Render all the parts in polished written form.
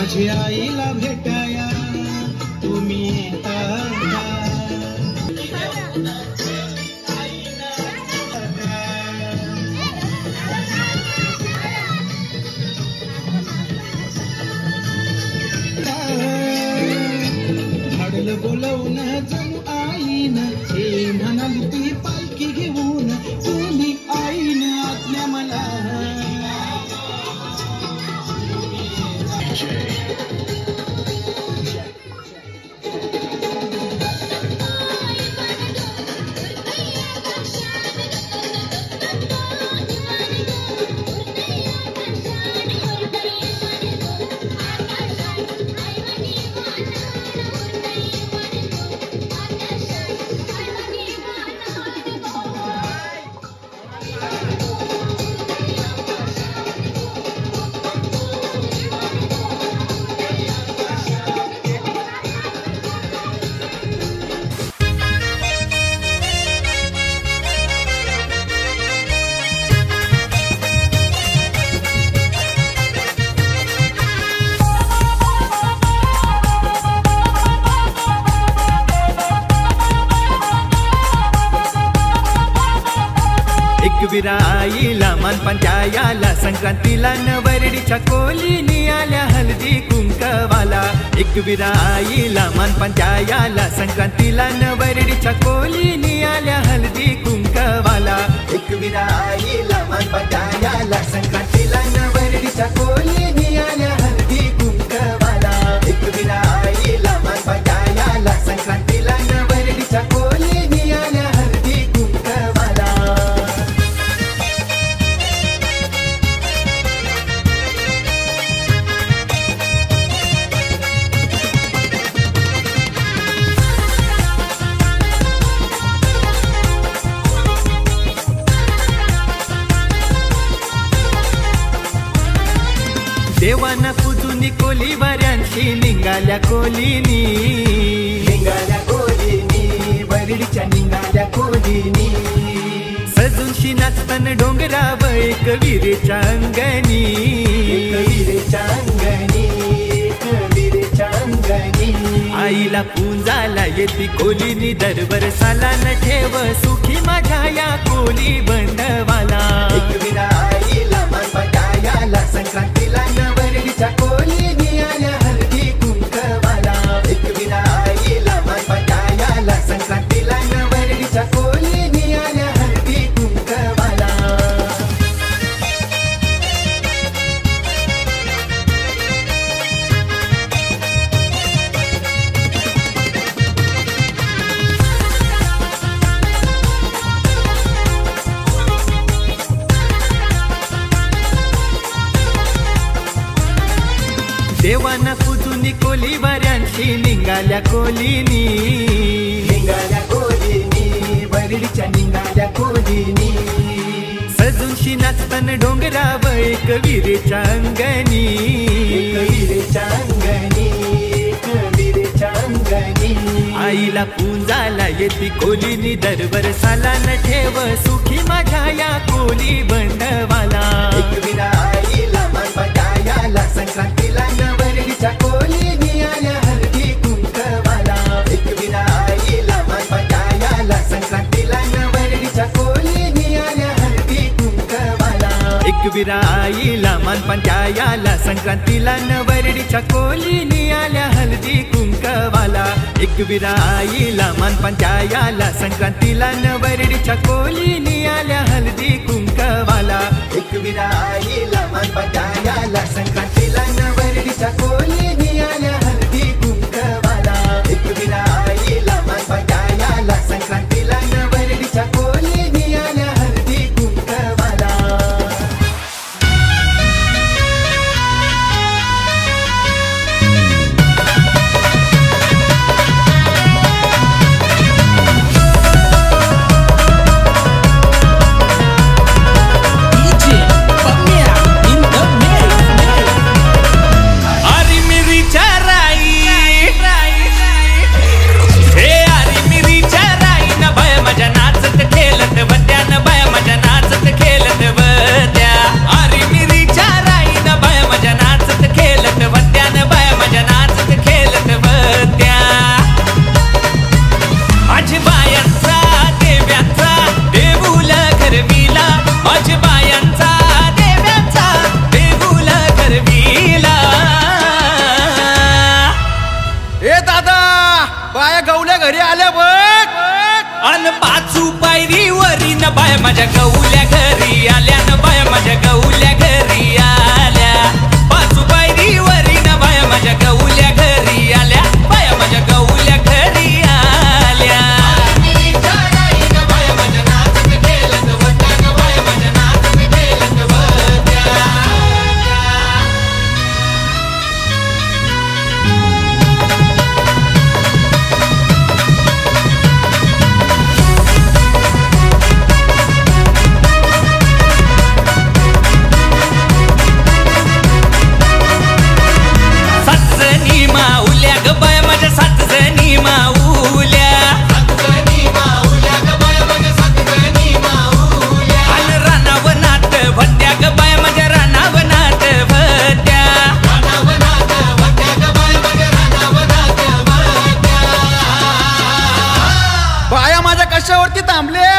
माझी आईला भेटाया तुम्ही येता का? झाडलं बोलवून जणू आईन हे म्हणाली ती पालखी घेऊन तुम्ही आईन आज्ञा मला एकविरा आईला मानपान द्यायला संक्रांतीला नवरडीच्या कोलीनी आल्या हळदी कुंकवाला एकविरा आईला मानपान द्यायला संक्रांतीला नवरडीच्या कोलीनी आल्या हळदी कुंकवाला एकविरा आईला मानपान द्यायला संक्रांतीला नवरडीच्या कोलीनी आल्या हळदी कुंकवाला एकविरा आईला मानपान द्यायला संक्रांतीला नवरडीच्या कोलीनी आल्या हळदी कुंकवाला देवाना पूजूनी कोली वाऱ्यांशी निघाल्या कोलीनी बरडीच्या निघाल्या कोलीनी सजूनशी नाचताना डोंगराव एक विरेच्या अंगणी आईला पूजाला येती कोलीनी दरबर साला न ठेव सुखी माझ्या या कोली बंडवाला एकविरा आईला मानपान द्यायला संक्रांतीला नवरडीच्या कोलीनी आल्या हळदी कुंकवाला एकविरा आईला मानपान द्यायला संक्रांतीला नवरडीच्या कोलीनी आल्या हळदी कुंकवाला देवाना पूजूनी कोली वाऱ्यांशी निघाल्या कोलीनी बरडीच्या निघाल्या कोलीनी सजूनशी नाचताना डोंगराव एक विरेच्या अंगणी आईला पूजाला येती कोलीनी दरबर साला न ठेव सुखी माझ्या या कोली बंडवाला एकविरा आईला मानपान द्यायला संक्रांतीला नवरडीच्या कोलीनी आल्या हळदी कुंकवाला एकविरा आईला मानपान द्यायला संक्रांतीला नवरडीच्या कोलीनी आल्या हळदी कुंकवाला एकविरा आईला मानपान द्यायला संक्रांतीला नवरडीच्या कोलीनी आल्या हळदी कुंकवाला एकविरा आईला मानपान द्यायला संक्रांतीला नवरडीच्या कोलीनी आल्या हळदी कुंकवाला एकविरा आईला मानपान द्यायला संक्रांतीला नवरडीच्या कोलीनी आल्या हळदी कुंकवाला एकविरा आईला मानपान द्यायला संक्रांतीला नवरडीच्या कोलीनी आल्या हळदी कुंकवाला अरे मेरी घरी आल्या बघ अन पाचू पायरीवरी न बाय माझ्या गौल्या घरी आल्या न बाय माझ्या गौल्या घरी आल्या पाचू पायरीवरी न बाय माझ्या गौल्या घरी आल्या बाय माझ्या गौल्या घरी आल्या कशावरती थांबल्या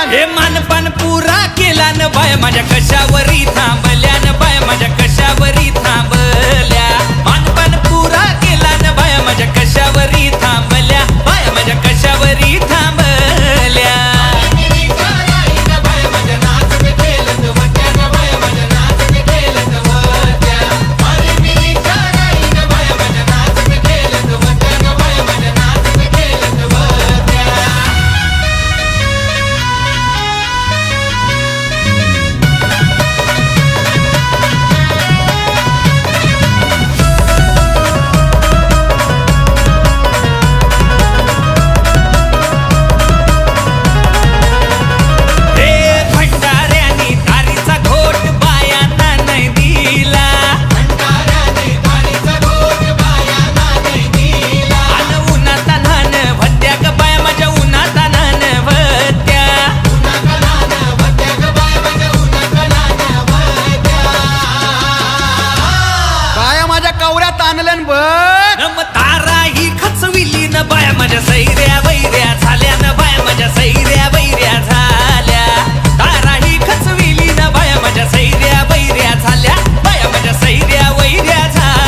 हे मानपान पुरा केला न बाय माझ्या कशावरी थांबल्या न बाय माझ्या कशावरी थांबल्या मानपान पुरा केला न बाय माझ्या कशावरी थांबल्या बाय माझ्या कशावरी थांबल्या तारा ही खचविली न बाया माझ्या सैऱ्या वैऱ्या झाल्या न बाया माझ्या सैऱ्या वैऱ्या झाल्या तारा ही खचविली न बाया माझ्या सैऱ्या वैऱ्या झाल्या बाया माझ्या सैऱ्या वैऱ्या झाल्या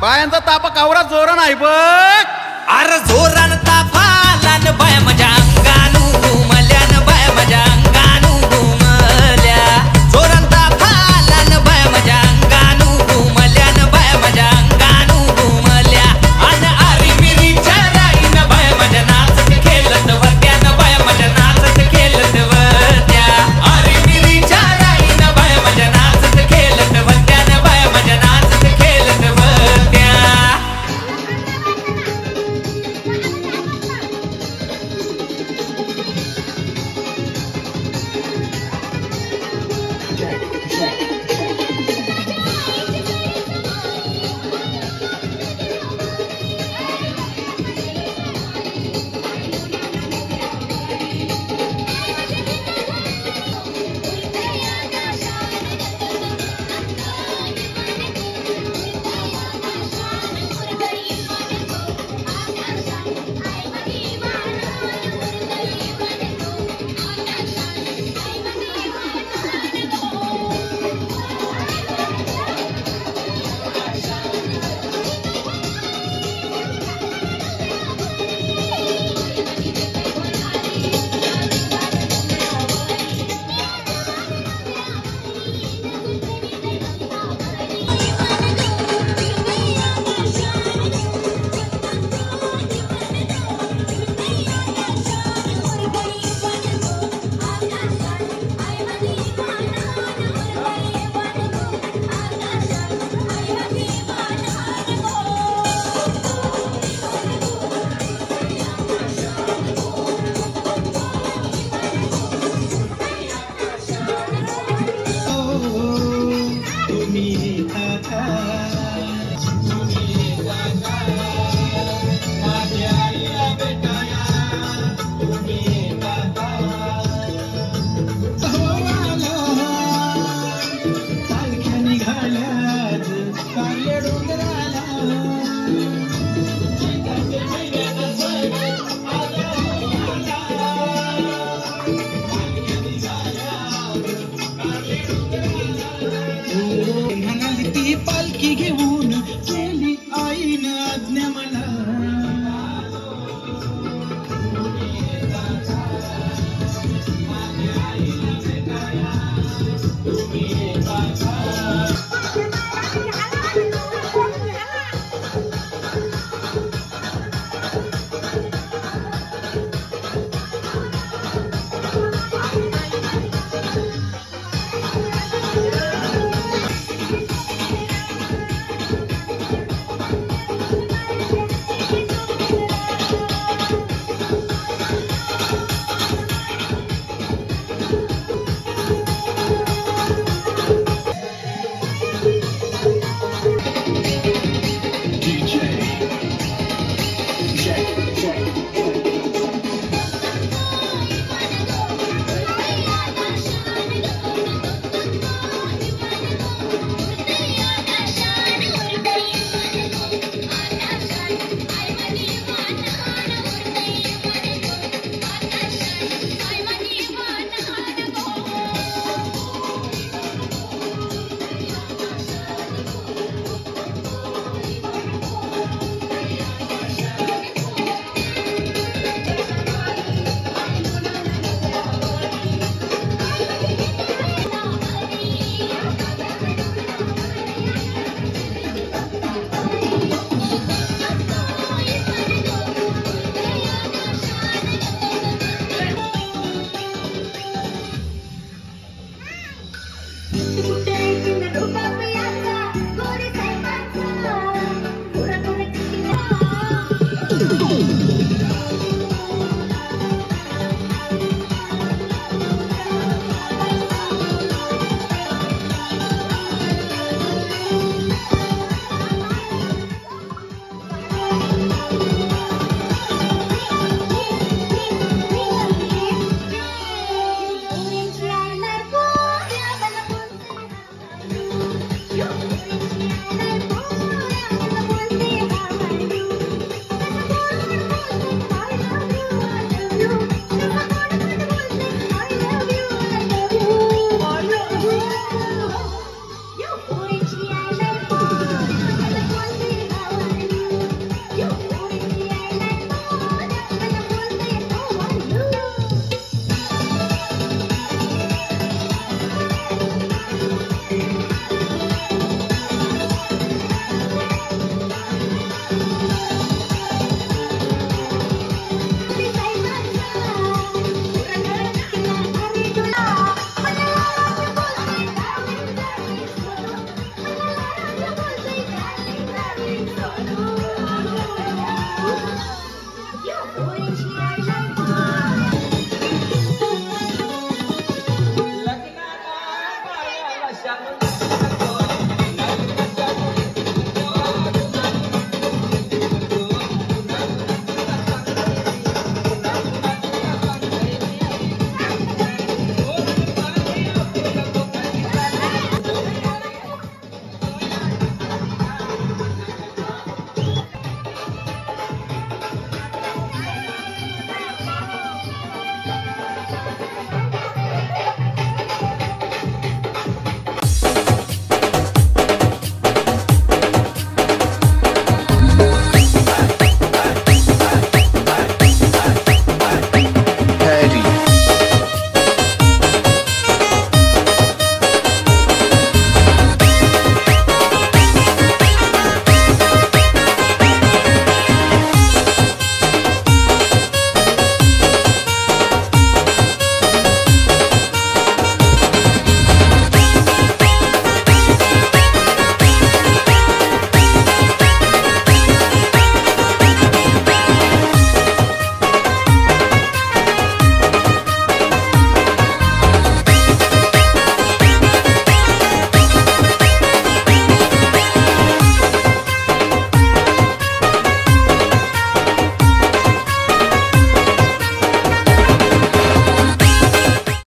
बायांचा तापा कावरा जोर नाही बघ अरे जोर